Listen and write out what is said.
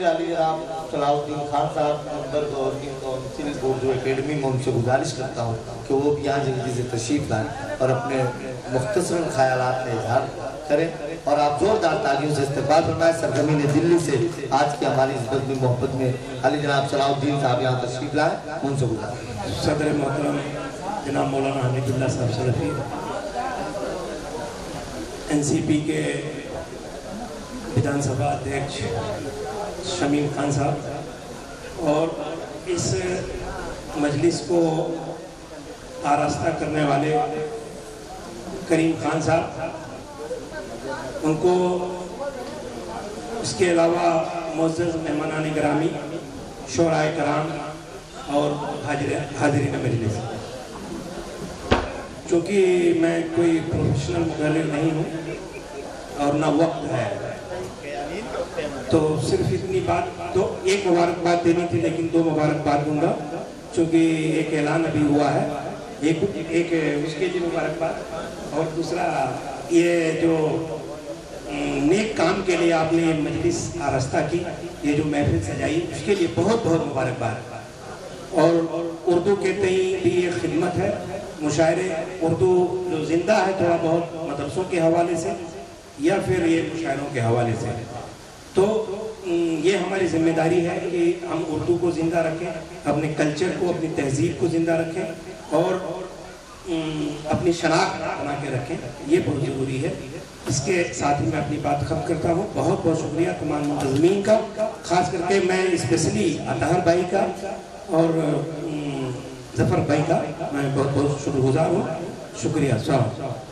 امیر علی جناب صلاح الدین خان صاحب ہمدرد اور ان کونسل اردو اکیڈمی میں ان سے گزارش کرتا ہوں کہ وہ بھی یہاں جلدی سے تشریف لائیں اور اپنے مختصر خیالات میں اظہار کریں اور آپ زوردار تالیوں سے استقبال فرمائیں۔ سرزمین دلی سے آج کی ہماری اس بزم محبت میں علی جناب صلاح الدین صاحب یہاں تشریف لائیں، ان سے گزارش۔ صدر محترم جناب مولانا حمید اللہ صاحب سلفی، این سی پی کے विधान सभा अध्यक्ष शमीम खान साहब और इस मजलिस को आरास्ता करने वाले करीम खान साहब, उनको इसके अलावा मुअज़्ज़ज़ मेहमानान गिरामी, शोराए कराम और हाज़रीन मजलिस। चूँकि मैं कोई प्रोफेशनल मुदर्रिस नहीं हूँ और ना वक्त है, तो सिर्फ इतनी बात, तो एक मुबारकबाद देनी थी लेकिन दो मुबारकबाद दूंगा, चूँकि एक ऐलान अभी हुआ है, एक उसके लिए मुबारकबाद और दूसरा ये जो नेक काम के लिए आपने ये मजलिस आरास्ता की, ये जो महफिल सजाई, उसके लिए बहुत बहुत मुबारकबाद। और उर्दू के तई भी ये खिदमत है, मुशायरे उर्दू जो ज़िंदा है थोड़ा बहुत मदरसों के हवाले से या फिर ये मुशायरों के हवाले से, तो ये हमारी जिम्मेदारी है कि हम उर्दू को ज़िंदा रखें, अपने कल्चर को, अपनी तहज़ीब को ज़िंदा रखें और अपनी शनाख्त बना के रखें, ये बहुत ज़रूरी है। इसके साथ ही मैं अपनी बात ख़त्म करता हूँ। बहुत बहुत शुक्रिया तमाम मुंतज़मीन का, ख़ास करके मैं स्पेशली अतहर भाई का और ज़फ़र भाई का मैं बहुत बहुत शुक्रगुज़ार हूँ। शुक्रिया।